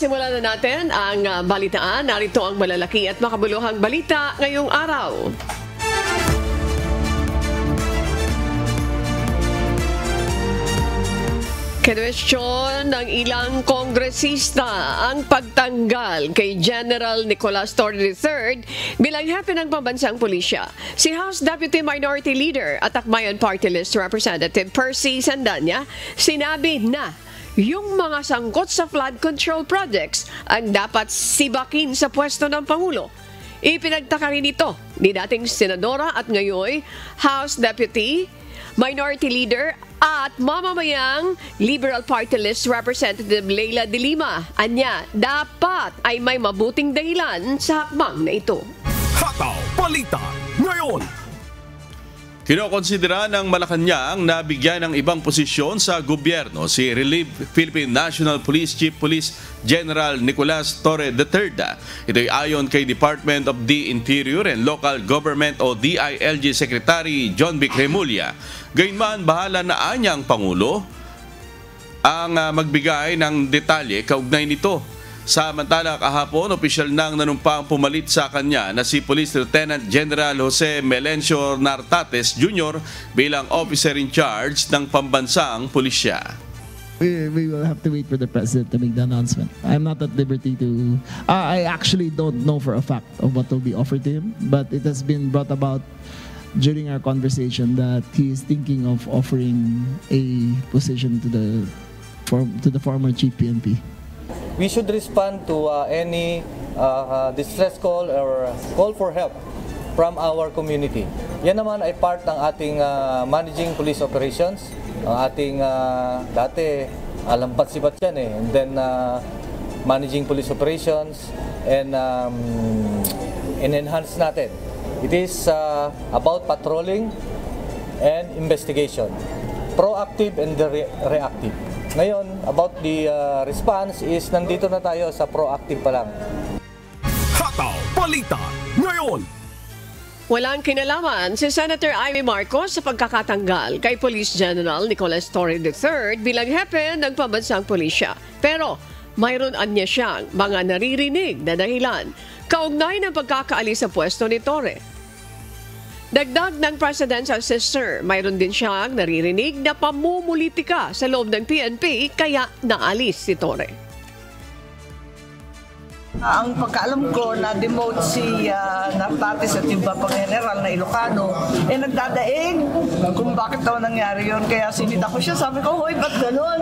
Simulan na natin ang balitaan. Narito ang malalaki at makabuluhang balita ngayong araw. Kinwestiyon ng ilang kongresista ang pagtanggal kay General Nicolas Torre III bilang hepe ng pambansang pulisya. Si House Deputy Minority Leader at Akbayan Party List Representative Percy Sandanya sinabi na yung mga sangkot sa flood control projects ang dapat sibakin sa pwesto ng Pangulo. Ipinagtaka rin ito ni dating Senadora at ngayon House Deputy Minority Leader at mamamayang Liberal Party List Representative Leila de Lima. Anya, dapat ay may mabuting dahilan sa hakbang na ito. Hataw Balita Ngayon. Kinokonsidera ng Malacanang na bigyan ng ibang posisyon sa gobyerno si Relieved Philippine National Police Chief Police General Nicolas Torre III. Ito'y ayon kay Department of the Interior and Local Government o DILG Secretary John Vic Remulla. Gayunman, bahala na anyang Pangulo ang magbigay ng detalye kaugnay nito. Samantala, kahapon, opisyal nang nanumpang pumalit sa kanya na si Police Lieutenant General Jose Melencio Nartates Jr. bilang officer in charge ng pambansang pulisya. We will have to wait for the president to make the announcement. I'm not at liberty to... I actually don't know for a fact of what will be offered to him, but it has been brought about during our conversation that he is thinking of offering a position to the former chief PNP. We should respond to any distress call or call for help from our community. Yan naman ay part ng ating managing police operations. Ang ating dati alampat-sipat yan eh. And then managing police operations and enhance natin. It is about patrolling and investigation. Proactive and reactive. Ngayon, about the response is nandito na tayo sa proactive pa lang. Hataw Balita Ngayon. Walang kinalaman si Senator Amy Marcos sa pagkakatanggal kay Police General Nicolas Torre III bilang hepe ng pambansang pulisya. Pero mayroon anya siyang mga naririnig na dahilan kaugnay ng pagkakaalis sa pwesto ni Torre. Dagdag ng presidential sister, mayroon din siyang naririnig na pamumulitika sa loob ng PNP kaya naalis si Torre. Ang pagkaalam ko na demote si Nartates at yung Bapang General na Ilocano, nagdadaig kung bakit daw nangyari yun. Kaya sinita ko siya, sabi ko, hoy, ba't ganun?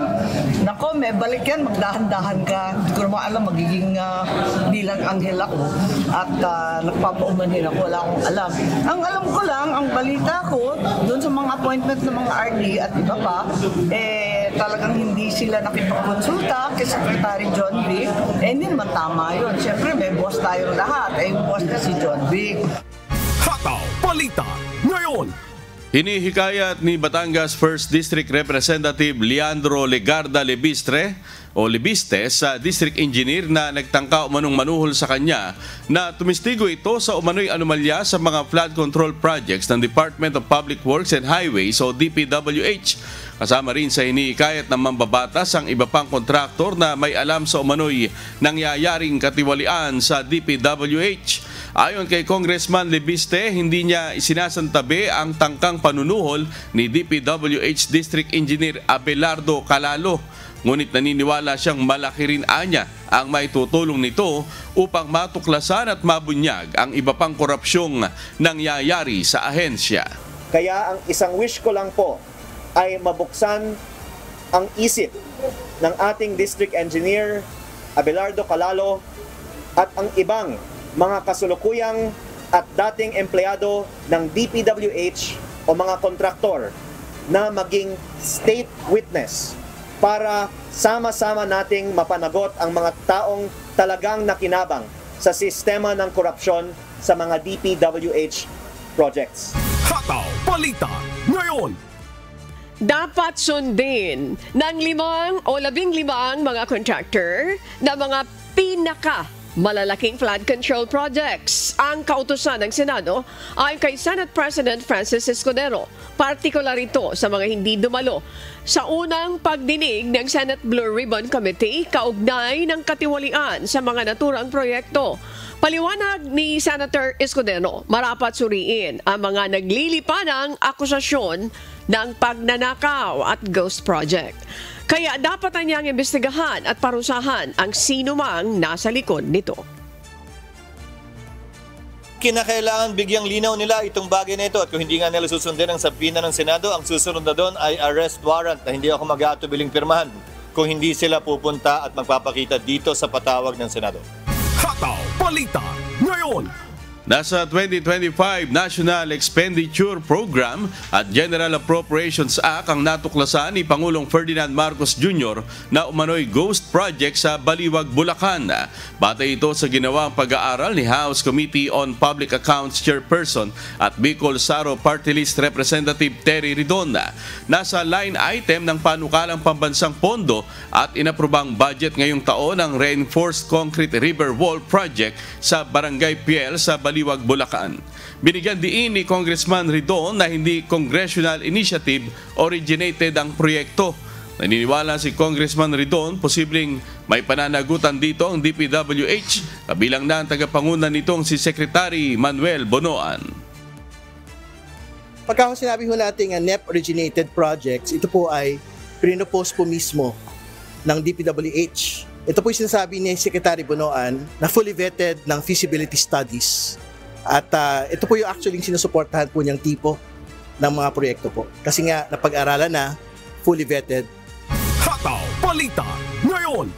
Nako, may balik yan, magdahan-dahan ka. Hindi ko naman alam, magiging bilang anghel ako. At nagpapaumanhin ako, wala akong alam. Ang alam ko lang, ang balita ko, doon sa mga appointment ng mga RD at iba pa, talagang hindi sila nakipagkonsulta kay Secretary John Vic. Hindi naman tama yun. Siyempre, may boss tayong lahat. Yung boss na si John Vic. Hataw Balita Ngayon. Hinihikayat ni Batangas 1st District Representative Leandro Legarda Lebiste sa District Engineer na nagtangka umanong manuhol sa kanya na tumistigo ito sa umano'y anomalya sa mga flood control projects ng Department of Public Works and Highways o DPWH. Kasama rin sa hinihikayat ng mambabatas ang iba pang kontraktor na may alam sa umano'y nangyayaring katiwalian sa DPWH. Ayon kay Congressman Lebiste, hindi niya isinasantabi ang tangkang panunuhol ni DPWH District Engineer Abelardo Calalo. Ngunit naniniwala siyang malaki rin anya ang maitutulong nito upang matuklasan at mabunyag ang iba pang korupsyong nangyayari sa ahensya. Kaya ang isang wish ko lang po ay mabuksan ang isip ng ating District Engineer Abelardo Calalo at ang ibang mga kasulukuyang at dating empleyado ng DPWH o mga kontraktor na maging state witness para sama-sama nating mapanagot ang mga taong talagang nakinabang sa sistema ng korupsyon sa mga DPWH projects. Hataw Balita Ngayon. Dapat sundin ng 15 mga contractor na mga Malalaking flood control projects ang kautusan ng Senado ay kay Senate President Francis Escudero. Partikular ito sa mga hindi dumalo sa unang pagdinig ng Senate Blue Ribbon Committee kaugnay ng katiwalian sa mga naturang proyekto. Paliwanag ni Senator Escudero, marapat suriin ang mga naglilipanang akusasyon ng pagnanakaw at ghost project. Kaya dapat na niyang imbestigahan at parusahan ang sino mang nasa likod nito. Kinakailangan bigyang linaw nila itong bagay na ito at kung hindi nga nila susundin ang sabina ng Senado, ang susunod na doon ay arrest warrant na hindi ako mag-aatubiling pirmahan kung hindi sila pupunta at magpapakita dito sa patawag ng Senado. Hataw Balita ngayon. Nasa 2025 National Expenditure Program at General Appropriations Act ang natuklasan ni Pangulong Ferdinand Marcos Jr. na umano'y ghost project sa Baliwag, Bulacan. Batay ito sa ginawang pag-aaral ni House Committee on Public Accounts Chairperson at Bicol Saro Party List Representative Terry Ridon. Nasa line item ng panukalang pambansang pondo at inaprobang budget ngayong taon ang Reinforced Concrete River Wall Project sa Barangay Piel sa Baliwag, Bulacan. Binigyan diin ni Congressman Ridon na hindi congressional initiative originated ang proyekto. Naniniwala si Congressman Ridon posibleng may pananagutan dito ang DPWH, kabilang na ang tagapangunan nitong si Secretary Manuel Bonoan. Pagka sinabi ho natin NEP-originated projects, ito po ay pinopose po mismo ng DPWH. Ito po yung sinasabi ni Secretary Bonoan na fully vetted ng feasibility studies. At ito po yung actually sinusuportahan po niyang tipo ng mga proyekto po. Kasi nga napag-aralan na, fully vetted. Hataw Balita ngayon.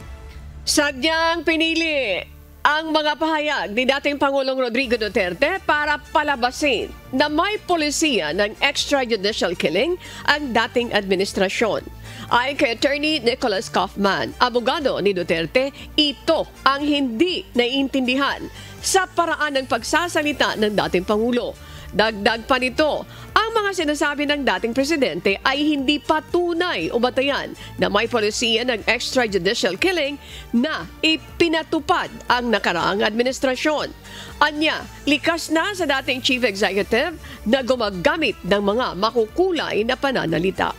Sadyang pinili ang mga pahayag ni dating Pangulong Rodrigo Duterte para palabasin na may polisiya ng extrajudicial killing ang dating administrasyon. Ayon kay Attorney Nicholas Kaufman, abogado ni Duterte, ito ang hindi naiintindihan sa paraan ng pagsasalita ng dating Pangulo. Dagdag pa nito, ang mga sinasabi ng dating presidente ay hindi patunay o batayan na may polisiya ng extrajudicial killing na ipinatupad ang nakaraang administrasyon. Anya, likas na sa dating chief executive na gumagamit ng mga makukulay na pananalita.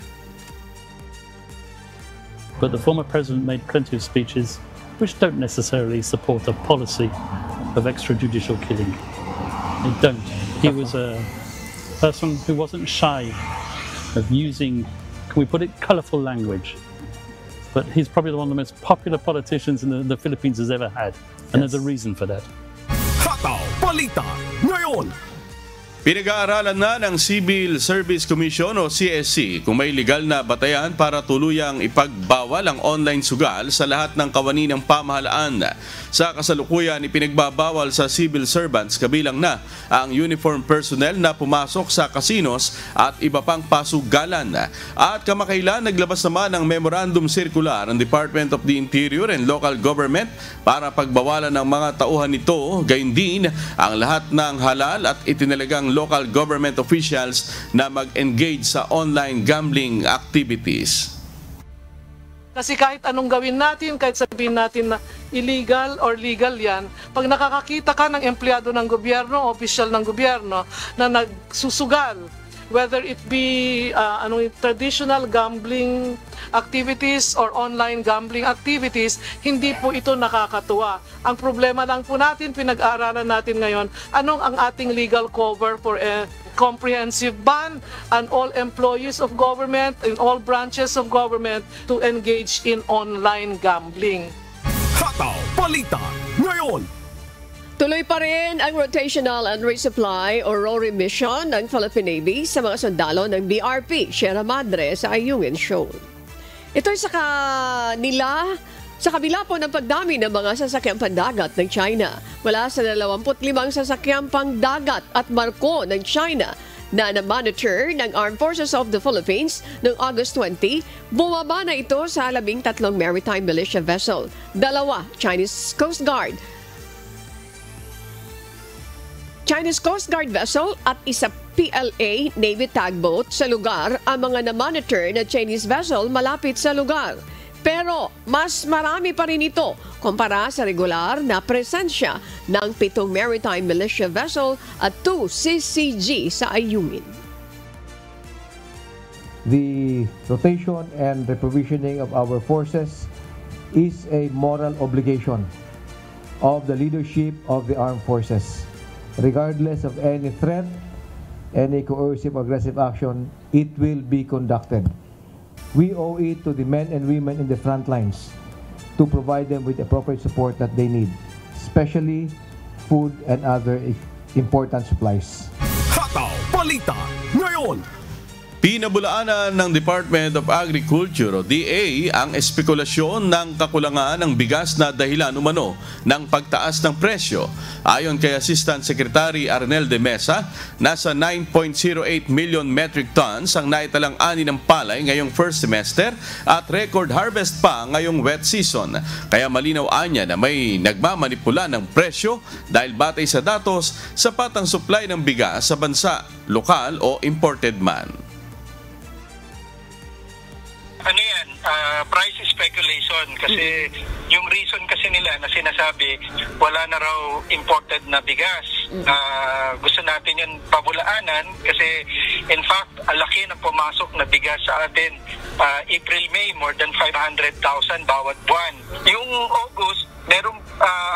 But the former president made plenty of speeches which don't necessarily support a policy of extrajudicial killing. They don't. He was a person who wasn't shy of using, can we put it, colourful language. But he's probably one of the most popular politicians in the Philippines has ever had. And there's a reason for that. Hataw Balita ngayon. Pinag-aaralan na ng Civil Service Commission o CSC kung may legal na batayan para tuluyang ipagbawal ang online sugal sa lahat ng kawani ng pamahalaan. Sa kasalukuyan, ipinagbabawal sa civil servants kabilang na ang uniform personnel na pumasok sa casinos at iba pang pasugalan. At kamakailan, naglabas naman ng memorandum circular ang Department of the Interior and Local Government para pagbawalan ng mga tauhan nito, gayon din ang lahat ng halal at itinalagang local government officials na mag-engage sa online gambling activities. Kasi kahit anong gawin natin, kahit sabihin natin na illegal or legal yan, pag nakakakita ka ng empleyado ng gobyerno, opisyal ng gobyerno na nagsusugal, whether it be traditional gambling activities or online gambling activities, hindi po ito nakakatuwa. Ang problema lang po natin, pinag-aaralan natin ngayon, anong ang ating legal cover for a comprehensive ban on all employees of government in all branches of government to engage in online gambling. Hataw Balita ngayon. Tuloy pa rin ang rotational and resupply o RORE mission ng Philippine Navy sa mga sundalo ng BRP Sierra Madre sa Ayungin Shoal. Ito'y sa kabila po ng pagdami ng mga sasakyang pandagat ng China. Mula sa 25 sasakyang pangdagat at marko ng China na na-monitor ng Armed Forces of the Philippines noong August 20, bumaba na ito sa 13 maritime militia vessel, 2 Chinese Coast Guard vessel at isa PLA Navy tugboat sa lugar. Ang mga na-monitor na Chinese vessel malapit sa lugar. Pero mas marami pa rin ito kumpara sa regular na presensya ng 7 maritime militia vessel at 2 CCG sa Ayungin. The rotation and reprovisioning of our forces is a moral obligation of the leadership of the armed forces. Regardless of any threat, any coercive or aggressive action, it will be conducted. We owe it to the men and women in the front lines to provide them with the appropriate support that they need, especially food and other important supplies. Hataw Balita ngayon. Pinabulaanan ng Department of Agriculture o DA ang espekulasyon ng kakulangan ng bigas na dahilan umano ng pagtaas ng presyo. Ayon kay Assistant Secretary Arnel de Mesa, nasa 9.08 million metric tons ang naitalang ani ng palay ngayong first semester at record harvest pa ngayong wet season. Kaya malinaw anya na may nagmamanipula ng presyo dahil batay sa datos, sapat ang supply ng bigas sa bansa, lokal o imported man. Ano yan, price speculation kasi yung reason kasi nila na sinasabi wala na raw imported na bigas. Gusto natin yan pabulaanan kasi in fact ang laki ng pumasok na bigas sa atin April-May more than 500,000 bawat buwan. Yung August meron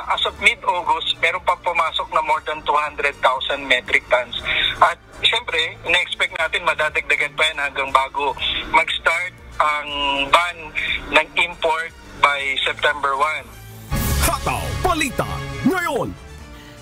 as of mid-August meron pa pumasok na more than 200,000 metric tons. At syempre, na-expect natin madadagdagan pa yan hanggang bago mag-start ang ban ng import by September 1. Hataw Balita ngayon.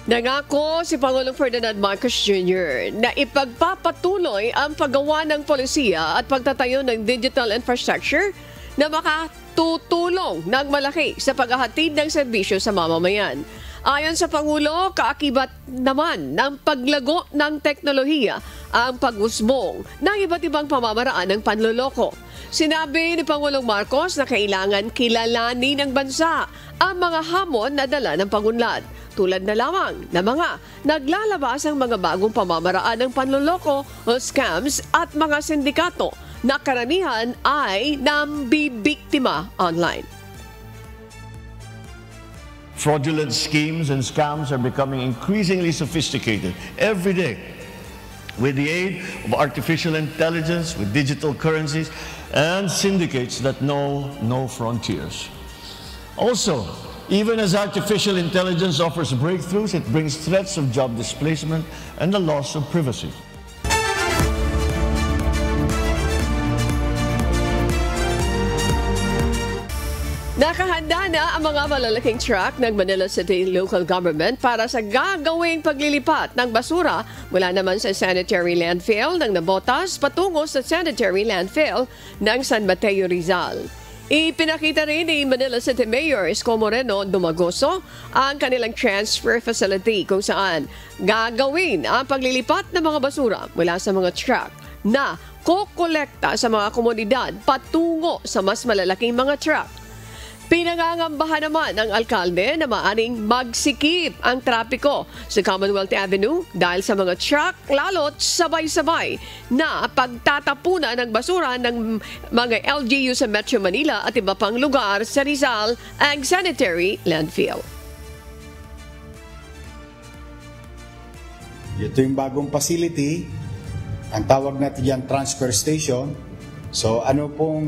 Nangako si Pangulong Ferdinand Marcos Jr. na ipagpapatuloy ang paggawa ng polisiya at pagtatayo ng digital infrastructure na makatutulong ng malaki sa paghahatid ng serbisyo sa mamamayan. Ayon sa Pangulo, kaakibat naman ng paglago ng teknolohiya ang pag-usbong ng iba't ibang pamamaraan ng panloloko. Sinabi ni Pangulong Marcos na kailangan kilalanin ng bansa ang mga hamon na dala ng pagunlad, tulad na lamang na mga naglalabas ang mga bagong pamamaraan ng panloloko o scams at mga sindikato na karamihan ay nambibiktima online. Fraudulent schemes and scams are becoming increasingly sophisticated every day. With the aid of artificial intelligence, with digital currencies, and syndicates that know no frontiers. Also, even as artificial intelligence offers breakthroughs, it brings threats of job displacement and the loss of privacy. Nakahanda na ang mga malalaking truck ng Manila City Local Government para sa gagawing paglilipat ng basura mula naman sa sanitary landfill ng Nabotas patungo sa sanitary landfill ng San Mateo, Rizal. Ipinakita rin ni Manila City Mayor Isko Moreno Dumagoso ang kanilang transfer facility kung saan gagawin ang paglilipat ng mga basura mula sa mga truck na kokolekta sa mga komunidad patungo sa mas malalaking mga truck. Pinangangambahan naman ng alkalde na maaring magsikip ang trapiko sa Commonwealth Avenue dahil sa mga truck lalo't sabay-sabay na pagtatapunan ng basura ng mga LGU sa Metro Manila at iba pang lugar sa Rizal ang sanitary landfill. Ito yung bagong facility, ang tawag natin yan transfer station. So ano pong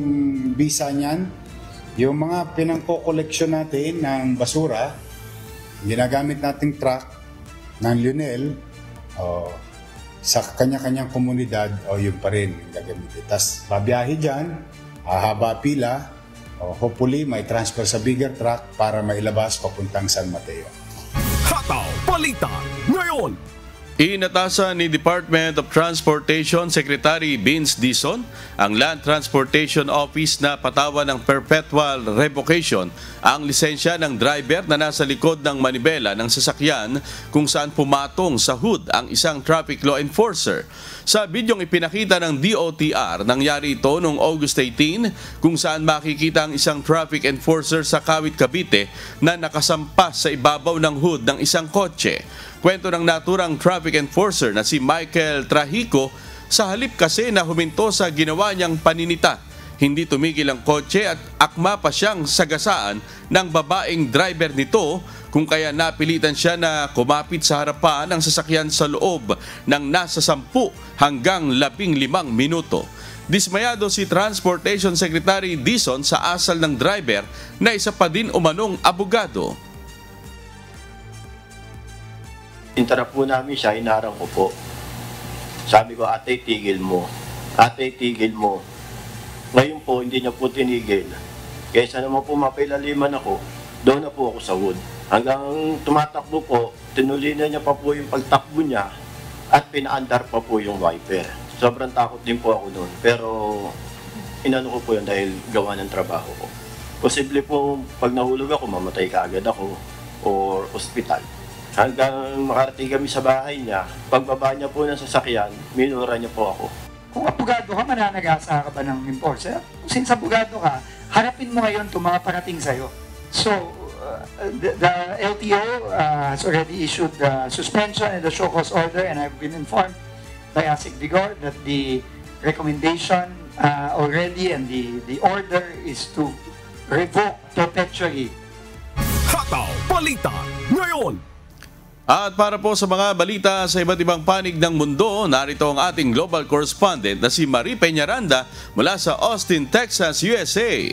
bisa niyan? Yung mga pinangko-collection natin ng basura, ginagamit nating truck ng Lionel sa kanya-kanyang komunidad o yun pa rin gagamitin. Tapos babiyahe dyan, hahaba pila, hopefully may transfer sa bigger truck para mailabas papuntang San Mateo. Hataw Balita ngayon. Inatasan ni Department of Transportation Secretary Vince Dizon ang Land Transportation Office na patawan ng perpetual revocation ang lisensya ng driver na nasa likod ng manibela ng sasakyan kung saan pumatong sa hood ang isang traffic law enforcer. Sa bidyong ipinakita ng DOTR, nangyari ito noong August 18 kung saan makikita ang isang traffic enforcer sa Kawit, Cavite na nakasampas sa ibabaw ng hood ng isang kotse. Kwento ng naturang traffic enforcer na si Michael Trahico, sa halip kasi na huminto sa ginawa niyang paninita, hindi tumigil ang kotse at akma pa siyang sagasaan ng babaeng driver nito kung kaya napilitan siya na kumapit sa harapan ng sasakyan sa loob ng nasa 10 hanggang 15 minuto. Dismayado si Transportation Secretary Dizon sa asal ng driver na isa pa din umanong abogado. Interrupt po namin siya, inarang ko po. Sabi ko, ate, tigil mo. Ate, tigil mo. Ngayon po, hindi niya po tinigil. Kaysa naman po mapailaliman ako, doon na po ako sa wood. Hanggang tumatakbo po, tinulina niya pa po yung pagtakbo niya at pinaandar pa po yung wiper. Sobrang takot din po ako noon. Pero inano ko po yun dahil gawa ng trabaho ko. Posible po, pag nahulog ako, mamatay kaagad ako or ospital. Hanggang makarating kami sa bahay niya, pagbaba niya po ng sasakyan, minura niya po ako. Kung abogado ka, mananagasa ka ba ng enforcer? Since abogado ka, harapin mo ngayon itong mga parating sa'yo. So, the LTO has already issued the suspension and the show cause order, and I've been informed by ASIC Vigor that the recommendation already and the order is to revoke perpetually. Hataw Balita ngayon. At para po sa mga balita sa iba't ibang panig ng mundo, narito ang ating global correspondent na si Marie Peñaranda mula sa Austin, Texas, USA.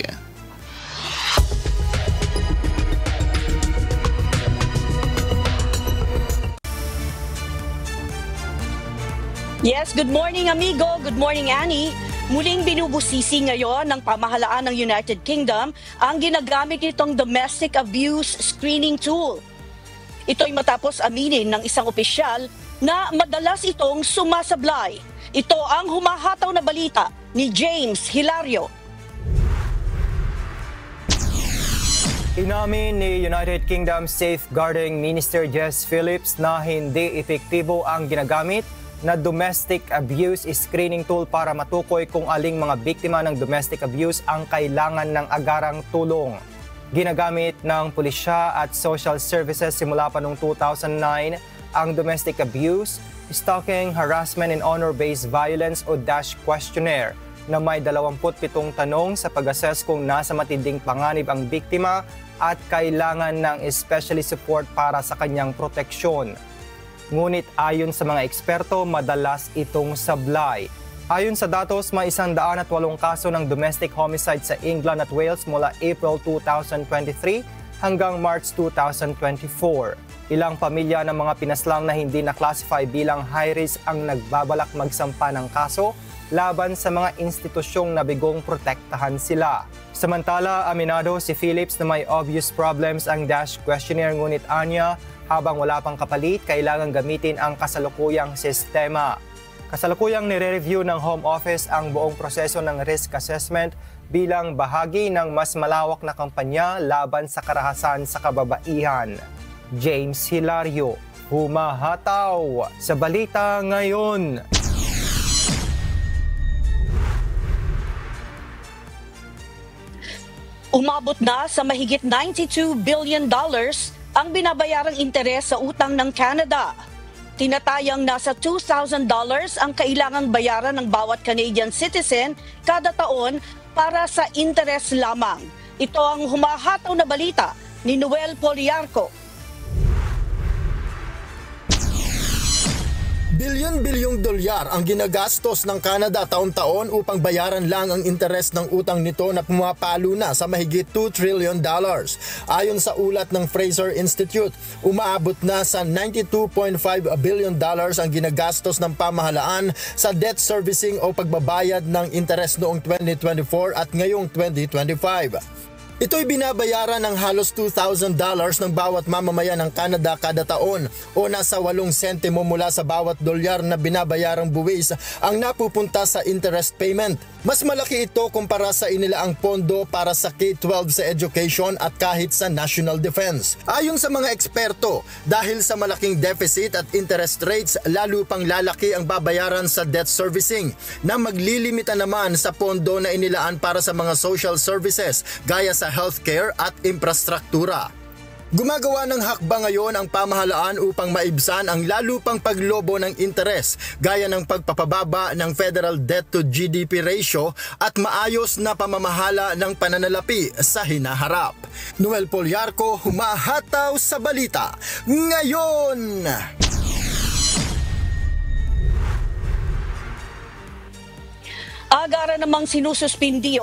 Yes, good morning amigo, good morning Annie. Muling binubusisi ngayon ng pamahalaan ng United Kingdom ang ginagamit nitong domestic abuse screening tool. Ito'y matapos aminin ng isang opisyal na madalas itong sumasablay. Ito ang humahataw na balita ni James Hilario. Inamin ni United Kingdom Safeguarding Minister Jess Phillips na hindi epektibo ang ginagamit na domestic abuse screening tool para matukoy kung aling mga biktima ng domestic abuse ang kailangan ng agarang tulong. Ginagamit ng pulisya at social services simula pa noong 2009 ang domestic abuse, stalking, harassment and honor-based violence o DASH questionnaire na may 27 tanong sa pag-assess kung nasa matinding panganib ang biktima at kailangan ng especially support para sa kanyang proteksyon. Ngunit ayon sa mga eksperto, madalas itong sablay. Ayon sa datos, may 108 kaso ng domestic homicide sa England at Wales mula April 2023 hanggang March 2024. Ilang pamilya ng mga pinaslang na hindi na-classify bilang high risk ang nagbabalak magsampa ng kaso laban sa mga institusyong nabigong protektahan sila. Samantala, aminado si Phillips na may obvious problems ang DASH questionnaire, ngunit anya, habang wala pang kapalit, kailangan gamitin ang kasalukuyang sistema. Kasalukuyang nire-review ng Home Office ang buong proseso ng risk assessment bilang bahagi ng mas malawak na kampanya laban sa karahasan sa kababaihan. James Hilario, humahataw sa Balita Ngayon. Umabot na sa mahigit $92 billion ang binabayarang interes sa utang ng Canada. Tinatayang nasa $2,000 ang kailangang bayaran ng bawat Canadian citizen kada taon para sa interes lamang. Ito ang humahataw na balita ni Noel Poliarco. Bilyon-bilyong dolyar ang ginagastos ng Canada taon-taon upang bayaran lang ang interes ng utang nito na pumapalo na sa mahigit $2 trillion. Ayon sa ulat ng Fraser Institute, umaabot na sa $92.5 billion ang ginagastos ng pamahalaan sa debt servicing o pagbabayad ng interes noong 2024 at ngayong 2025. Ito'y binabayaran ng halos $2,000 ng bawat mamamayan ng Canada kada taon o nasa 8 sentimo mula sa bawat dolyar na binabayarang buwis ang napupunta sa interest payment. Mas malaki ito kumpara sa inilaang pondo para sa K-12 sa education at kahit sa national defense. Ayon sa mga eksperto, dahil sa malaking deficit at interest rates, lalo pang lalaki ang babayaran sa debt servicing na maglilimita naman sa pondo na inilaan para sa mga social services gaya sa healthcare at infrastruktura. Gumagawa ng hakbang ngayon ang pamahalaan upang maibsan ang lalo pang paglobo ng interes gaya ng pagpapababa ng federal debt to GDP ratio at maayos na pamamahala ng pananalapi sa hinaharap. Noel Poliarco, humahataw sa balita ngayon. Agara namang sinususpindi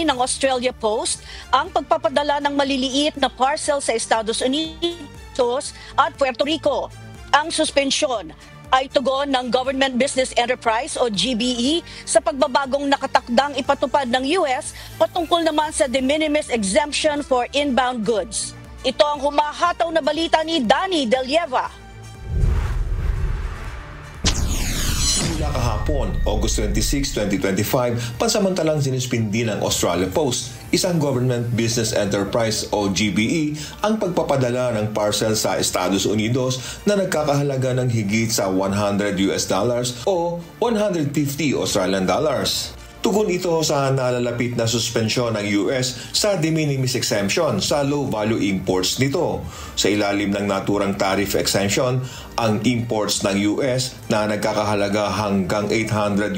ng Australia Post ang pagpapadala ng maliliit na parcel sa Estados Unidos at Puerto Rico. Ang suspensyon ay tugon ng Government Business Enterprise o GBE sa pagbabagong nakatakdang ipatupad ng US patungkol naman sa de minimis exemption for inbound goods. Ito ang humahataw na balita ni Danny Del Lleva. Mula kahapon, August 26, 2025, pansamantalang sinuspindi ng Australia Post, isang government business enterprise o GBE, ang pagpapadala ng parcel sa Estados Unidos na nagkakahalaga ng higit sa $100 o 150 Australian dollars. Tugon ito sa nalalapit na suspensyon ng US sa de minimis exemption sa low-value imports nito. Sa ilalim ng naturang tariff exemption, ang imports ng US na nagkakahalaga hanggang $800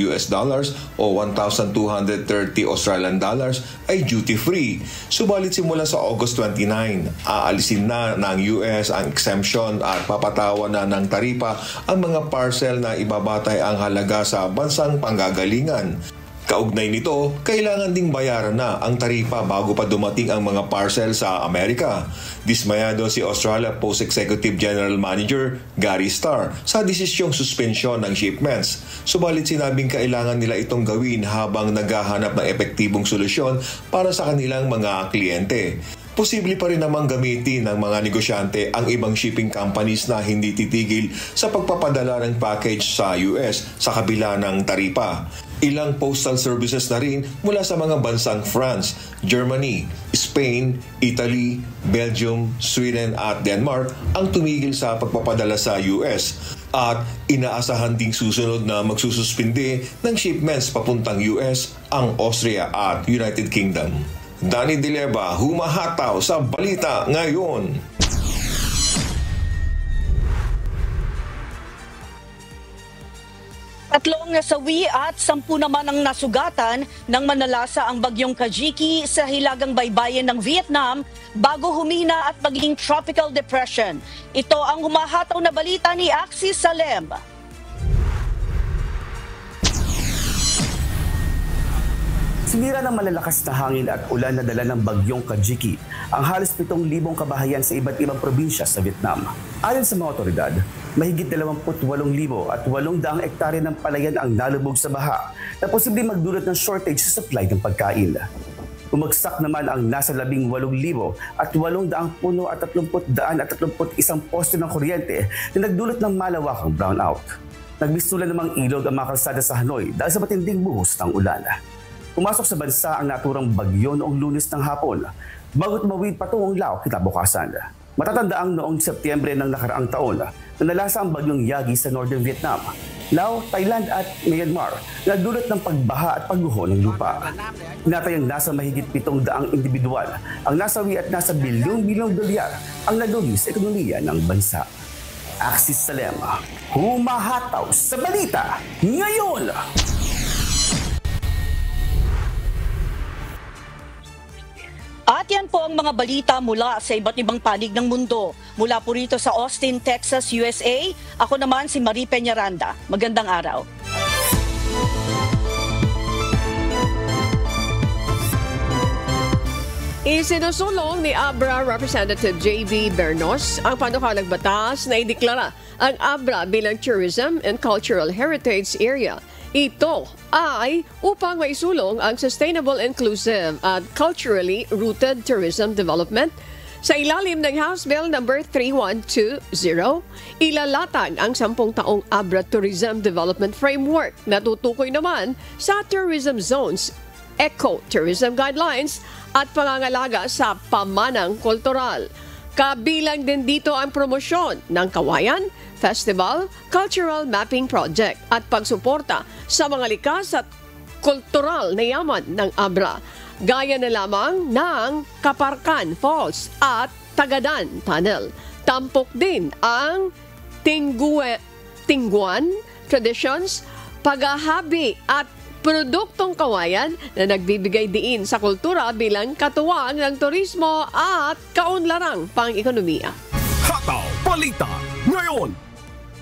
o 1,230 Australian dollars ay duty-free. Subalit simula sa August 29, aalisin na ng US ang exemption at papatawan na ng taripa ang mga parcel na ibabatay ang halaga sa bansang panggagalingan. Kaugnay nito, kailangan ding bayaran na ang taripa bago pa dumating ang mga parcel sa Amerika. Dismayado si Australia Post Executive General Manager Gary Starr sa desisyong suspensyon ng shipments. Subalit sinabing kailangan nila itong gawin habang naghahanap ng epektibong solusyon para sa kanilang mga kliyente. Posible pa rin namang gamitin ng mga negosyante ang ibang shipping companies na hindi titigil sa pagpapadala ng package sa US sa kabila ng taripa. Ilang postal services na rin mula sa mga bansang France, Germany, Spain, Italy, Belgium, Sweden at Denmark ang tumigil sa pagpapadala sa US. At inaasahan ding susunod na magsususpindi ng shipments papuntang US ang Austria at United Kingdom. Danny Del Lleva, humahataw sa balita ngayon. Tatlong nasawi at 10 naman ang nasugatan nang manalasa ang bagyong Kajiki sa hilagang baybayin ng Vietnam bago humina at maging tropical depression. Ito ang humahataw na balita ni Axis Salem. Sinira ng malalakas na hangin at ulan na dala ng bagyong Kajiki ang halos 7,000 kabahayan sa iba't ibang probinsya sa Vietnam. Ayon sa mga otoridad, mahigit 28,000 at 800 ektarya ng palayan ang nalubog sa baha na posibleng magdulot ng shortage sa supply ng pagkain. Bumagsak naman ang nasa 18,000 at 800 puno at 31 poste ng kuryente na nagdulot ng malawakang brownout. Nagbistulan namang ilog ang mga kalsada sa Hanoi dahil sa matinding buhos ng ulan. Pumasok sa bansa ang naturang bagyo noong Lunes ng hapon bago tumawid patungong Laos kinabukasan. Matatandaang noong Setyembre ng nakaraang taon na nalasa ang bagyong Yagi sa Northern Vietnam, Laos, Thailand at Myanmar na nagdulot ng pagbaha at pagguho ng lupa. Tinatayang nasa mahigit 700 individual ang nasawi at nasa bilyong-bilyong dolyar ang nalugi sa ekonomiya ng bansa. Axis Salem, humahataw sa balita ngayon! At yan po ang mga balita mula sa iba't ibang panig ng mundo. Mula po rito sa Austin, Texas, USA, ako naman si Marie Peñaranda. Magandang araw. Isinusulong ni Abra Representative J.V. Bernos ang panukalang batas na ideklara ang Abra bilang Tourism and Cultural Heritage Area. Ito ay upang maisulong ang sustainable, inclusive at culturally rooted tourism development. Sa ilalim ng House Bill No. 3120, ilalatag ang 10 taong Abra Tourism Development Framework na tutukoy naman sa tourism zones, eco-tourism guidelines at pangangalaga sa pamanang kultural. Kabilang din dito ang promosyon ng kawayan, festival, cultural mapping project at pagsuporta sa mga likas at kultural na yaman ng Abra, gaya na lamang ng Kaparkan Falls at Tagadan Tunnel. Tampok din ang Tingguan Traditions, paghahabi at produktong kawayan na nagbibigay diin sa kultura bilang katuwang ng turismo at kaunlarang pang-ekonomiya. Hataw Balita ngayon.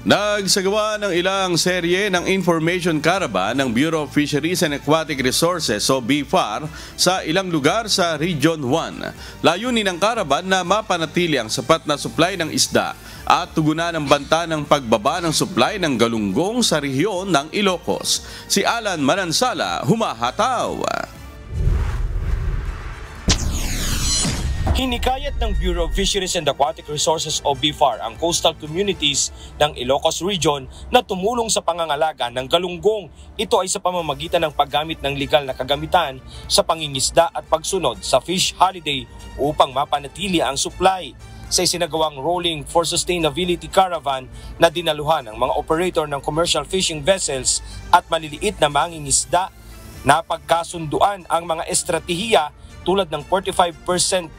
Nagsagawa ng ilang serye ng Information Caravan ng Bureau of Fisheries and Aquatic Resources o BFAR sa ilang lugar sa Region 1. Layunin ng caravan na mapanatili ang sapat na supply ng isda at tugunan ang banta ng pagbaba ng supply ng galunggong sa rehiyon ng Ilocos. Si Alan Manansala, humahataw. Hinikayat ng Bureau of Fisheries and Aquatic Resources o BFAR ang coastal communities ng Ilocos Region na tumulong sa pangangalaga ng galunggong. Ito ay sa pamamagitan ng paggamit ng legal na kagamitan sa pangingisda at pagsunod sa fish holiday upang mapanatili ang supply. Sa isinagawang Rolling for Sustainability Caravan na dinaluhan ng mga operator ng commercial fishing vessels at maliliit na mangingisda, napagkasunduan ang mga estratehiya tulad ng 45%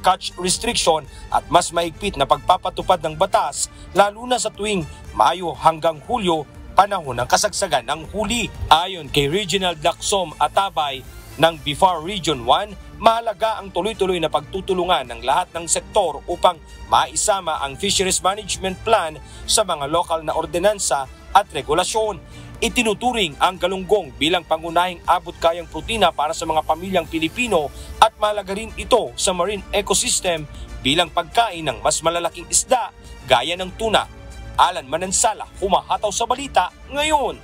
catch restriction at mas mahigpit na pagpapatupad ng batas lalo na sa tuwing Mayo hanggang Hulyo, panahon ng kasagsagan ng huli. Ayon kay Regional Lacsom Atabay ng BFAR Region 1, mahalaga ang tuloy-tuloy na pagtutulungan ng lahat ng sektor upang maisama ang Fisheries Management Plan sa mga lokal na ordinansa at regulasyon. Itinuturing ang galunggong bilang pangunahing abot-kayang protina para sa mga pamilyang Pilipino at mahalaga rin ito sa marine ecosystem bilang pagkain ng mas malalaking isda gaya ng tuna. Alan Manansala, humahataw sa balita ngayon.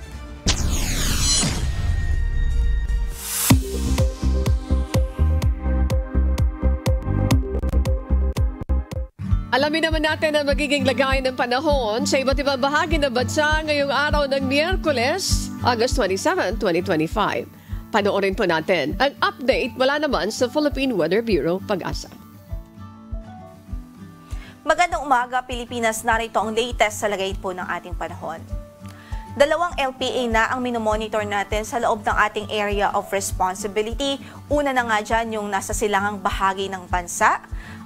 Alamin naman natin ang magiging lagayan ng panahon sa iba't ibang bahagi ng bansa ngayong araw ng Miyerkules, August 27, 2025. Panoorin po natin ang update mula naman sa Philippine Weather Bureau, Pag-asa. Magandang umaga, Pilipinas. Narito ang latest sa lagay po ng ating panahon. 2 LPA na ang minomonitor natin sa loob ng ating area of responsibility. Una na nga dyan yung nasa silangang bahagi ng bansa.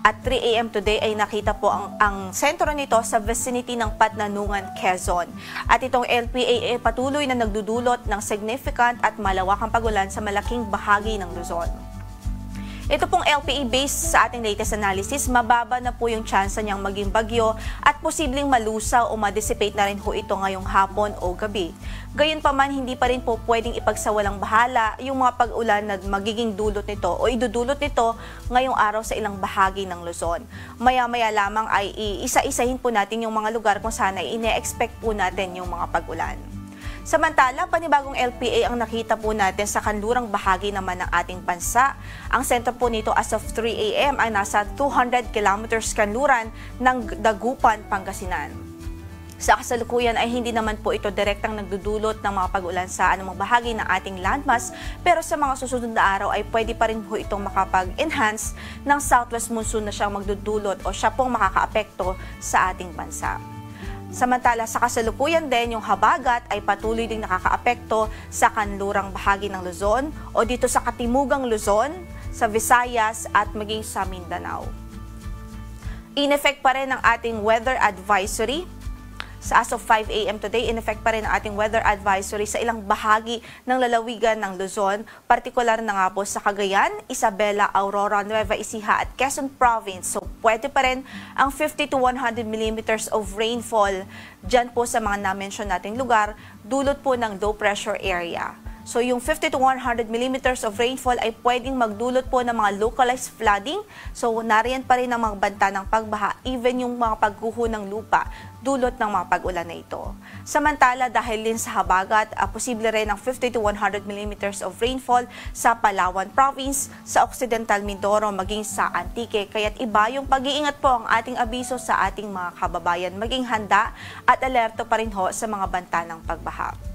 At 3 a.m. today ay nakita po ang sentro nito sa vicinity ng Patnanungan, Quezon. At itong LPA ay patuloy na nagdudulot ng significant at malawakang pagulan sa malaking bahagi ng Luzon. Ito pong LPA based sa ating latest analysis, mababa na po yung tsansa niyang maging bagyo at posibleng malusaw o ma-dissipate na rin po ito ngayong hapon o gabi. Gayunpaman, hindi pa rin po pwedeng ipagsawalang bahala yung mga pag-ulan na magiging dulot nito o idudulot nito ngayong araw sa ilang bahagi ng Luzon. Maya-maya lamang ay isa-isahin po natin yung mga lugar kung saan ay ine-expect po natin yung mga pag-ulan. Samantala, panibagong LPA ang nakita po natin sa kanlurang bahagi naman ng ating bansa. Ang sentro po nito as of 3 a.m. ay nasa 200 kilometers kanluran ng Dagupan, Pangasinan. Sa kasalukuyan ay hindi naman po ito direktang nagdudulot ng mga pag-ulan sa anumang bahagi ng ating landmass, pero sa mga susunod na araw ay pwede pa rin po itong makapag-enhance ng southwest monsoon na siyang magdudulot o siya pong makakaapekto sa ating bansa. Samantala, sa kasalukuyan din, yung habagat ay patuloy ding nakakaapekto sa kanlurang bahagi ng Luzon o dito sa katimugang Luzon, sa Visayas at maging sa Mindanao. In-effect pa rin ang ating weather advisory. Sa as of 5 a.m. today, in-effect pa rin ang ating weather advisory sa ilang bahagi ng lalawigan ng Luzon, partikular na nga po sa Cagayan, Isabela, Aurora, Nueva Ecija at Quezon Province. So pwede pa rin ang 50 to 100 millimeters of rainfall dyan po sa mga na-mention nating lugar, dulot po ng low pressure area. So yung 50 to 100 millimeters of rainfall ay pwedeng magdulot po ng mga localized flooding. So nariyan pa rin ang mga banta ng pagbaha, even yung mga pagguho ng lupa, dulot ng mga pag-ulan na ito. Samantala, dahil din sa habagat, posible rin ang 50 to 100 millimeters of rainfall sa Palawan Province, sa Occidental Mindoro, maging sa Antique. Kaya't iba yung pag-iingat po ang ating abiso sa ating mga kababayan. Maging handa at alerto pa rin ho sa mga banta ng pagbaha.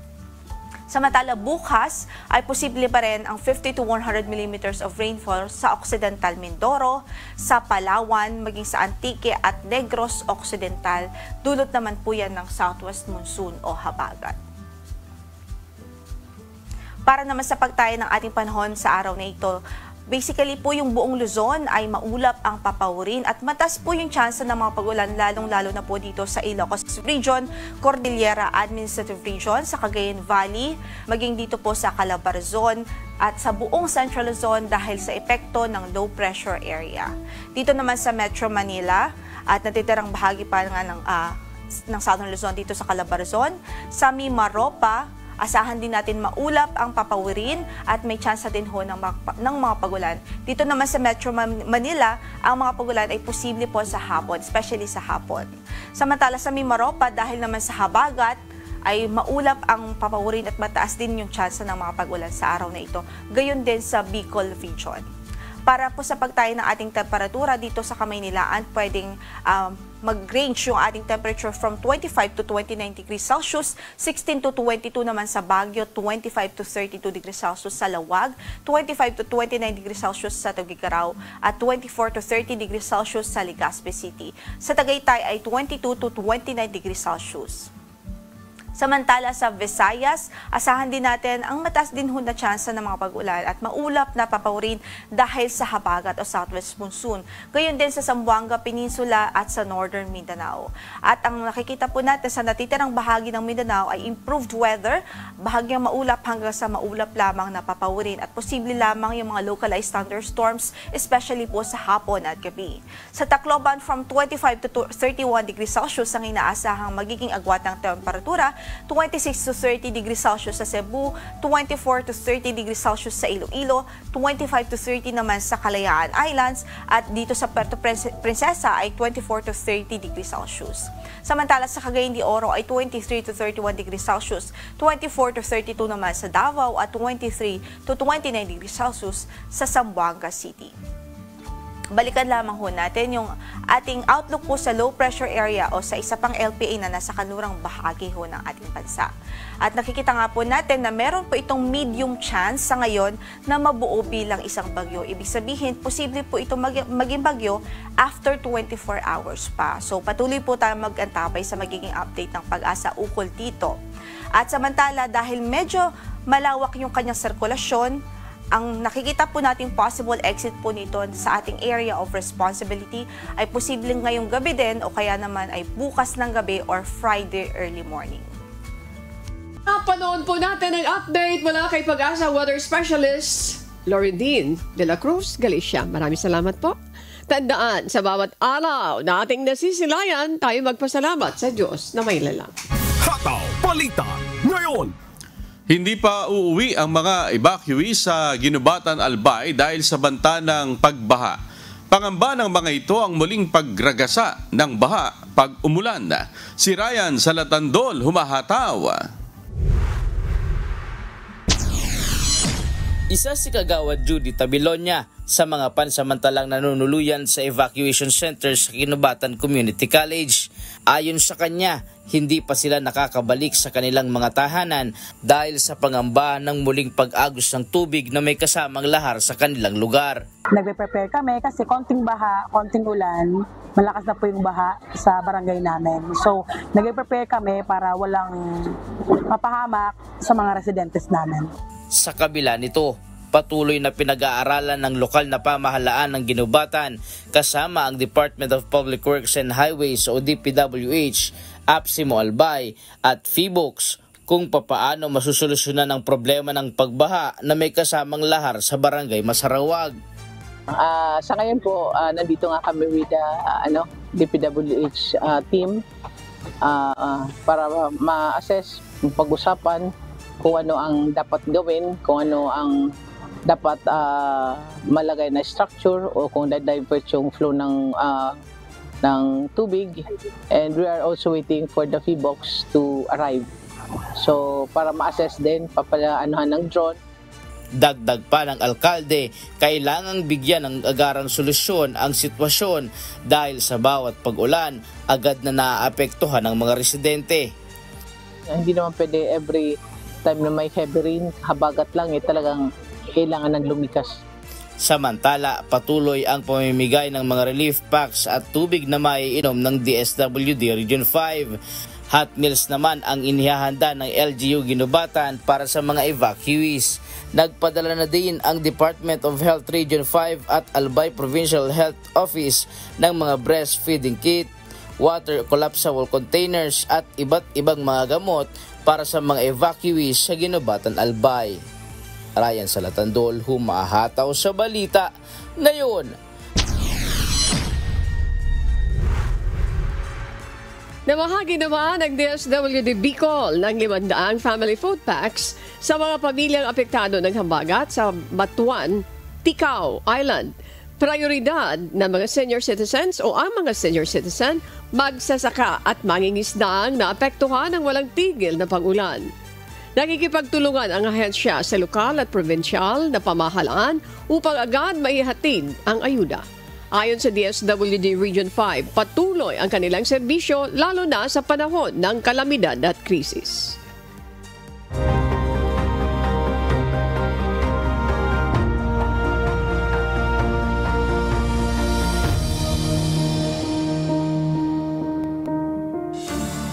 Samantala, bukas ay posible pa rin ang 50 to 100 millimeters of rainfall sa Occidental Mindoro, sa Palawan, maging sa Antique at Negros Occidental. Dulot naman po yan ng southwest monsoon o habagat. Para naman sa pagtaya ng ating panahon sa araw na ito, Basically po yung buong Luzon ay maulap ang papawirin at mataas po yung tsansa ng mga pag-ulan lalong-lalo na po dito sa Ilocos Region, Cordillera Administrative Region, sa Cagayan Valley, maging dito po sa Calabarzon at sa buong Central Luzon dahil sa epekto ng low pressure area. Dito naman sa Metro Manila at natitirang bahagi pa nga ng Southern Luzon dito sa Calabarzon, sa Mimaropa, asahan din natin maulap ang papawirin at may tsansa din ho ng mga pagulan. Dito naman sa Metro Manila, ang mga pagulan ay posible po sa hapon, especially sa hapon. Samantala sa Mimaropa, dahil naman sa habagat, ay maulap ang papawirin at mataas din yung tsansa ng mga pagulan sa araw na ito. Gayon din sa Bicol Region. Para po sa pagtayo ng ating temperatura dito sa Kamaynilaan, pwedeng mag-range yung ating temperature from 25 to 29 degrees Celsius, 16 to 22 naman sa Baguio, 25 to 32 degrees Celsius sa Lawag, 25 to 29 degrees Celsius sa Tuguegarao, at 24 to 30 degrees Celsius sa Legazpi City. Sa Tagaytay ay 22 to 29 degrees Celsius. Samantala sa Visayas, asahan din natin ang mataas din na tsansa ng mga pag-ulan at maulap na papawirin dahil sa habagat o southwest monsoon. Gayon din sa Zamboanga Peninsula at sa Northern Mindanao. At ang nakikita po natin sa natitirang bahagi ng Mindanao ay improved weather, bahagyang maulap hanggang sa maulap lamang na papawirin at posible lamang yung mga localized thunderstorms, especially po sa hapon at gabi. Sa Tacloban, from 25 to 31 degrees Celsius ang inaasahang magiging agwat ng temperatura, 26 to 30 degrees Celsius sa Cebu, 24 to 30 degrees Celsius sa Iloilo, 25 to 30 naman sa Kalayaan Islands, at dito sa Puerto Princesa ay 24 to 30 degrees Celsius. Samantala sa Cagayan de Oro ay 23 to 31 degrees Celsius, 24 to 32 naman sa Davao at 23 to 29 degrees Celsius sa Zamboanga City. Balikan lamang ho natin yung ating outlook po sa low pressure area o sa isa pang LPA na nasa kanlurang bahagi ho ng ating bansa. At nakikita nga po natin na meron po itong medium chance sa ngayon na mabuo bilang isang bagyo. Ibig sabihin, posible po ito maging bagyo after 24 hours pa. So patuloy po tayo mag-antabay sa magiging update ng Pag-asa ukol dito. At samantala, dahil medyo malawak yung kanyang sirkulasyon, ang nakikita po nating possible exit po nito sa ating area of responsibility ay posibleng ngayong gabi din o kaya naman ay bukas ng gabi or Friday early morning. Napanood po natin ang update mula kay Pag-asa Weather Specialist Loredine de la Cruz, Galicia. Maraming salamat po. Tandaan, sa bawat araw na ating nasisilayan, tayo magpasalamat sa Diyos na may lalang. Hataw Balita ngayon. Hindi pa uuwi ang mga evacuee sa Ginubatan, Albay dahil sa banta ng pagbaha. Pangamba ng mga ito ang muling pagragasa ng baha pag umulan. Si Ryan Salatandol humahataw. Isa si Kagawad Judy Tabilonia sa mga pansamantalang nanunuluyan sa evacuation center sa Ginubatan Community College. Ayon sa kanya, hindi pa sila nakakabalik sa kanilang mga tahanan dahil sa pangamba ng muling pag-agos ng tubig na may kasamang lahar sa kanilang lugar. Nagpe-prepare kami kasi konting baha, konting ulan, malakas na po yung baha sa barangay namin. So, nagpe-prepare kami para walang mapahamak sa mga residentes namin. Sa kabila nito, patuloy na pinag-aaralan ng lokal na pamahalaan ng Ginubatan kasama ang Department of Public Works and Highways o DPWH, APSIMO Albay at PHIVOLCS kung papaano masusolusyonan ang problema ng pagbaha na may kasamang lahar sa barangay Masarawag. Sa ngayon po, nandito nga kami with DPWH team para ma-assess, pag-usapan kung ano ang dapat gawin, kung ano ang dapat malagay na structure o kung divert yung flow ng tubig. And we are also waiting for the PHIVOLCS to arrive. So para ma-assess din, papalaanuhan ng drone. Dagdag pa ng alkalde, kailangang bigyan ng agarang solusyon ang sitwasyon dahil sa bawat pag-ulan, agad na naaapektuhan ng mga residente. Hindi naman pwede every time na may heavy rain, habagat lang, talagang kailangan ng lumikas. Samantala, patuloy ang pamimigay ng mga relief packs at tubig na maiinom ng DSWD Region 5. Hot meals naman ang inihahanda ng LGU Ginubatan para sa mga evacuees. Nagpadala na din ang Department of Health Region 5 at Albay Provincial Health Office ng mga breastfeeding kit, water collapsible containers at iba't ibang mga gamot para sa mga evacuees sa Ginubatan, Albay. Ryan Salatandol, humahataw sa balita ngayon. Namahagi naman ang DSWD Bicol ng 500 family food packs sa mga pamilyang apektado ng hambagat sa Batuan, Ticao Island. Prioridad ng mga senior citizens o ang mga senior citizen, magsasaka at mangingisdang naapektuhan ng walang tigil na pag-ulan. Nakikipagtulungan ang ahensya sa lokal at provincial na pamahalaan upang agad maihatid ang ayuda. Ayon sa DSWD Region 5, patuloy ang kanilang serbisyo lalo na sa panahon ng kalamidad at krisis.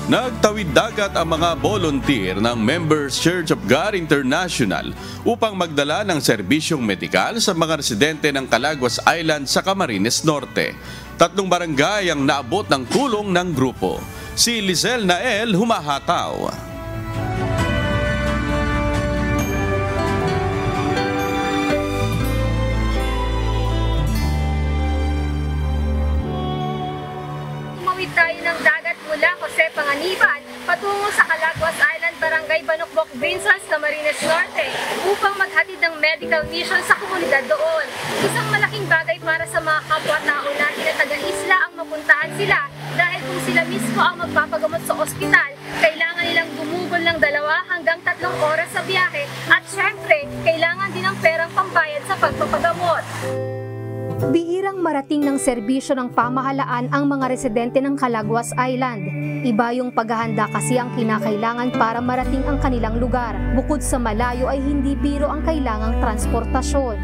Nagtawid dagat ang mga volunteer ng Members Church of God International upang magdala ng serbisyong medikal sa mga residente ng Calaguas Island sa Camarines Norte. 3 barangay ang naabot ng tulong ng grupo. Si Lizel Nael humahataw. Tumawid tayo ng dagat mula Jose Panganiban patungo sa Calaguas Island, Barangay Banokbok, Vincents, Camarines Norte upang maghatid ng medical mission sa komunidad doon. Isang malaking bagay para sa mga kapwa-tao natin na taga-isla ang mapuntahan sila dahil kung sila mismo ang magpapagamot sa ospital, kailangan nilang gumugol ng 2 hanggang 3 oras sa biyahe at syempre, kailangan din ng perang pambayad sa pagpapagamot. Bihirang marating ng serbisyo ng pamahalaan ang mga residente ng Calaguas Island. Iba yung paghahanda kasi ang kinakailangan para marating ang kanilang lugar. Bukod sa malayo ay hindi biro ang kailangang transportasyon.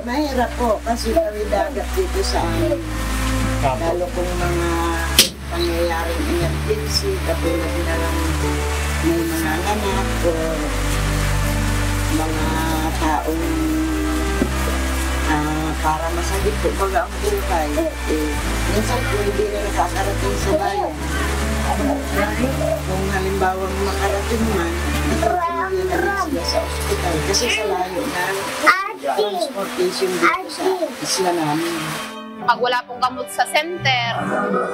Mahirap po kasi kami dagat dito sa amin. Lalo kung mga pangyayaring emergency, katulad na lang may mga anak o mga taong para masagip po baga ang buhay. Minsan po hindi na nakakarating sa bayan. Kung halimbawa makarating man, nakarating na rin sila sa ospital. Kasi sa layo na transportation dito sa isla namin. Pag wala pong gamot sa center,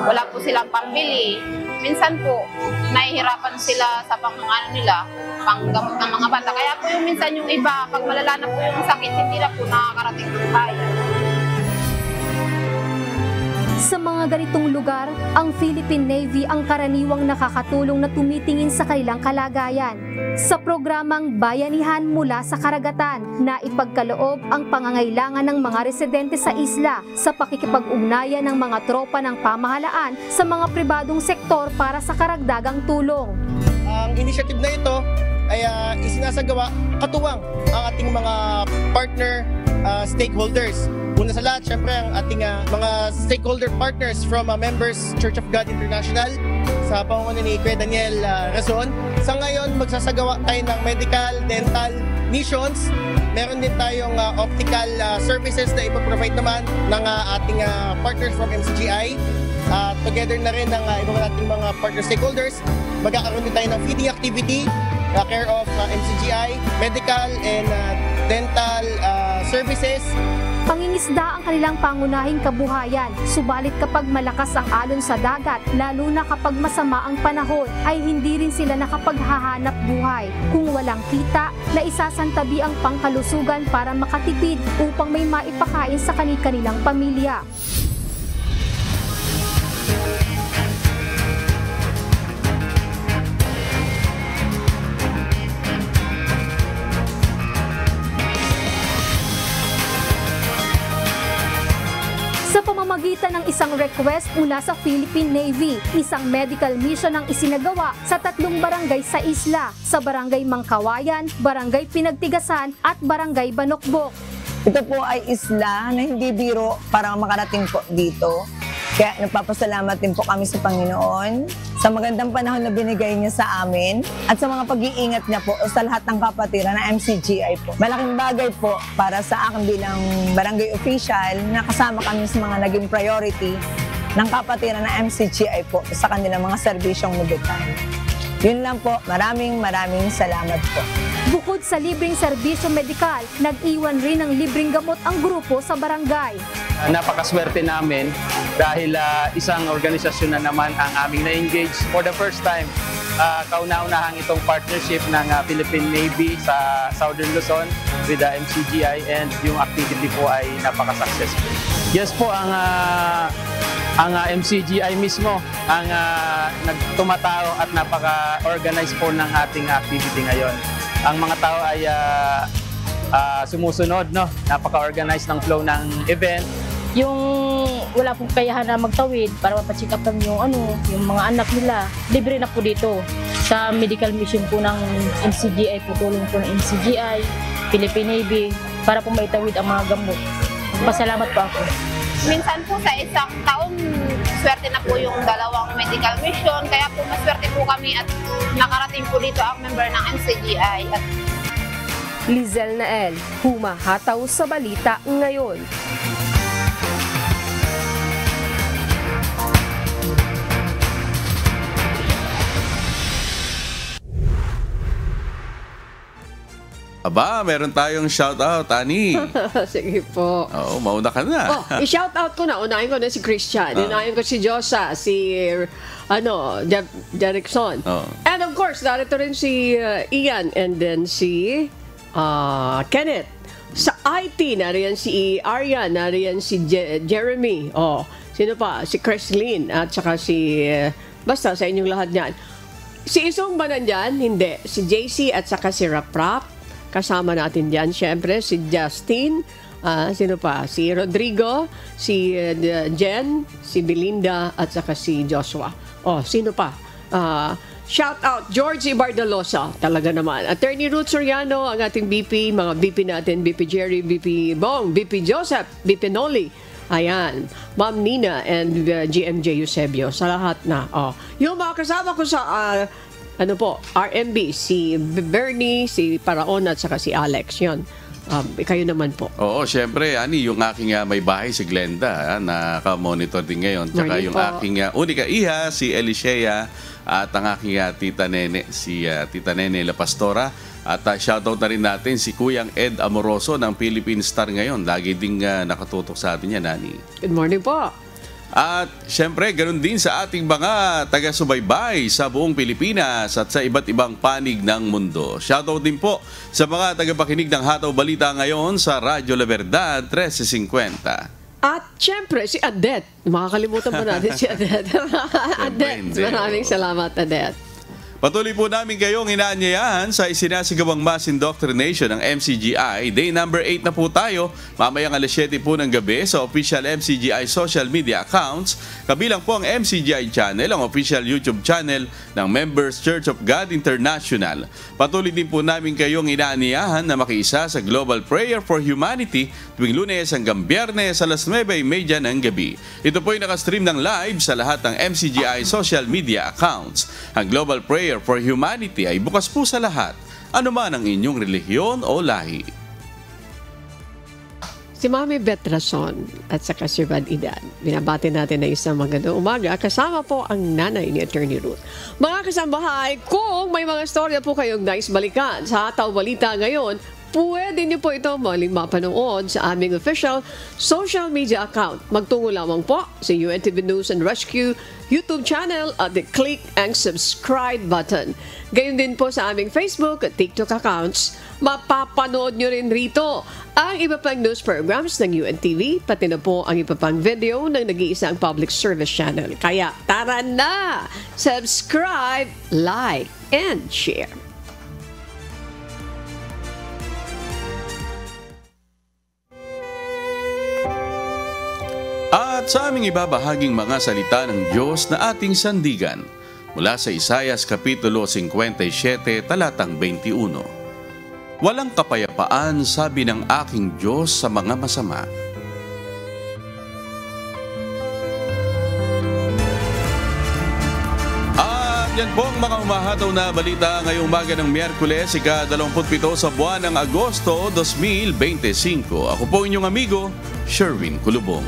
wala po silang pambili. Minsan po, nahihirapan sila sa panggamot ng mga bata. Kaya po yung minsan yung iba, pag malala na po yung sakit, hindi na po nakakarating ng bayan. Sa mga ganitong lugar, ang Philippine Navy ang karaniwang nakakatulong na tumitingin sa kanilang kalagayan. Sa programang Bayanihan mula sa Karagatan, na ipagkaloob ang pangangailangan ng mga residente sa isla sa pakikipag-ugnayan ng mga tropa ng pamahalaan sa mga pribadong sektor para sa karagdagang tulong. Ang initiative na ito ay isinasagawa katuwang ang ating mga partner stakeholders. Una sa lahat, syempre ang ating mga stakeholder partners from Members Church of God International sa pangunguna ni Kuya Daniel Razon. Sa ngayon, magsasagawa tayo ng medical, dental missions. Meron din tayong optical services na ipaprovide naman ng ating partners from MCGI. Together na rin ng iba nating mga partner stakeholders. Magkakaroon din tayo ng feeding activity, care of MCGI, medical and dental services. Pangingisda ang kanilang pangunahing kabuhayan, subalit kapag malakas ang alon sa dagat, lalo na kapag masama ang panahon, ay hindi rin sila nakapaghahanap buhay. Kung walang kita, na isasantabi ang pangkalusugan para makatipid upang may maipakain sa kanilang pamilya. Sa pamamagitan ng isang request mula sa Philippine Navy, isang medical mission ang isinagawa sa 3 barangay sa isla, sa Barangay Mangkawayan, Barangay Pinagtigasan at Barangay Banokbok. Ito po ay isla na hindi biro para makarating po dito. Kaya nagpapasalamat din po kami sa Panginoon sa magandang panahon na binigay niya sa amin at sa mga pag-iingat niya po sa lahat ng kapatiran ng MCGI po. Malaking bagay po para sa akin bilang barangay official na kasama kami sa mga naging priority ng kapatiran ng MCGI po sa kanilang mga serbisyong medikal. Yun lang po. Maraming salamat po. Bukod sa libreng serbisyo medikal, nag-iwan rin ng libreng gamot ang grupo sa barangay. Napakaswerte namin dahil isang organisasyon na naman ang aming na-engage for the first time. Kauna-unahang itong partnership ng Philippine Navy sa Southern Luzon with the MCGI, and yung activity po ay napaka-successful. Yes po, ang MCGI mismo ang nagtumatao at napaka-organize po ng ating activity ngayon. Ang mga tao ay sumusunod, no? Napaka-organize ng flow ng event. Yung wala pong kayahan na magtawid para mapacheck up yung mga anak nila, libre na po dito sa medical mission po ng MCGI, po tulong po ng MCGI, Philippine Navy para po maitawid ang mga gamot. Pasalamat po ako. Minsan po sa isang taon, swerte na po yung 2 medical mission, kaya po maswerte po kami at nakarating po dito ang member ng MCGI. Lizel Nael, humahataw sa balita ngayon. Aba, meron tayong shoutout, Ani. Sige po. Oo, mauna ka na. I-shoutout ko na. Unahin ko na si Christian. Unahin ko si Josa, si Jerickson. And of course, narito rin si Ian and then si Kenneth. Sa IT, nariyan si Arian, nariyan si Jeremy. Sino pa? Si Creslin at saka si basta sa inyong lahat niyan. Si Isong ba nandyan? Hindi. Si JC at saka si Raprap. Kasama natin dyan, syempre, si Justin, sino pa? Si Rodrigo, si Jen, si Belinda, at saka si Joshua. Sino pa? Shout out, George Ibardalosa, talaga naman. Attorney Ruth Soriano, ang ating BP, mga BP natin, BP Jerry, BP Bong, BP Joseph, BP Noli. Ayan, Ma'am Nina and GMJ Eusebio, sa lahat na. Yung mga kasama ko sa RMB, si Bernie, si Paraon at saka si Alex. Yun. Kayo naman po. Oo, syempre, Ani, yung aking may bahay si Glenda, naka-monitor din ngayon. Tsaka yung aking unika iha, si Elisea, at ang aking tita Nene, si Tita Nene La Pastora. At shoutout na rin natin si Kuyang Ed Amoroso ng Philippine Star ngayon. Lagi ding nakatutok sa atin yan, Ani. Good morning po. At syempre, ganoon din sa ating mga taga-subaybay sa buong Pilipinas at sa iba't ibang panig ng mundo. Shoutout din po sa mga tagapakinig ng Hataw Balita ngayon sa Radyo La Verdad 1350. At syempre, si Adet. Makakalimutan ba natin si Adet? Adet, maraming salamat, Adet. Patuloy po namin kayong inaanyayahan sa isinasigawang mass indoctrination ng MCGI. Day number 8 na po tayo. Mamayang alas 7 po ng gabi sa official MCGI social media accounts. Kabilang po ang MCGI channel, ang official YouTube channel ng Members Church of God International. Patuloy din po namin kayong inaanyayahan na makiisa sa Global Prayer for Humanity tuwing Lunes hanggang Biyernes alas 9:30 ng gabi. Ito po ay nakastream ng live sa lahat ng MCGI social media accounts. Ang Global Prayer for Humanity ay bukas po sa lahat, anuman ang inyong relihiyon o lahi. Si Mami Beth Rason at saka si Van Idan. Binabati natin na isang magandang umaga. Kasama po ang nanay ni Attorney Ruth. Mga kasambahay, kung may mga storya po kayong nais balikan sa Hataw Balita ngayon, pwede niyo po ito mapanood sa aming official social media account. Magtungo lamang po sa UNTV News and Rescue YouTube channel at click ang subscribe button. Gayon din po sa aming Facebook at TikTok accounts. Mapapanood nyo rin rito ang iba pang news programs ng UNTV, pati na po ang iba pang video ng nag-iisang public service channel. Kaya tara na! Subscribe, like, and share. At sa aming ibabahaging mga salita ng Diyos na ating sandigan mula sa Isaias Kapitulo 57, talatang 21. Walang kapayapaan, sabi ng aking Diyos, sa mga masama. At yan po ang mga humahataw na balita ngayong umaga ng Miyerkules, ika-27 sa buwan ng Agosto 2025. Ako po inyong amigo, Sherwin Kulubong.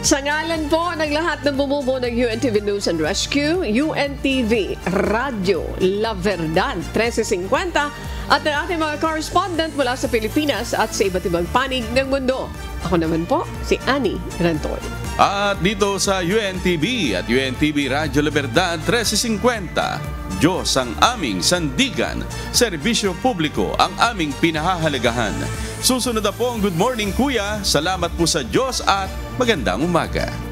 Sa ngalan po ng lahat ng bumubuo ng UNTV News and Rescue, UNTV Radio La Verdad 1350 at ng ating mga correspondent mula sa Pilipinas at sa iba't ibang panig ng mundo. Ako naman po, si Annie Rantoy. At dito sa UNTV at UNTV Radio La Verdad 1350, Diyos ang aming sandigan, serbisyo publiko ang aming pinahahalagahan. Susunod na po ang Good Morning Kuya. Salamat po sa Diyos at magandang umaga.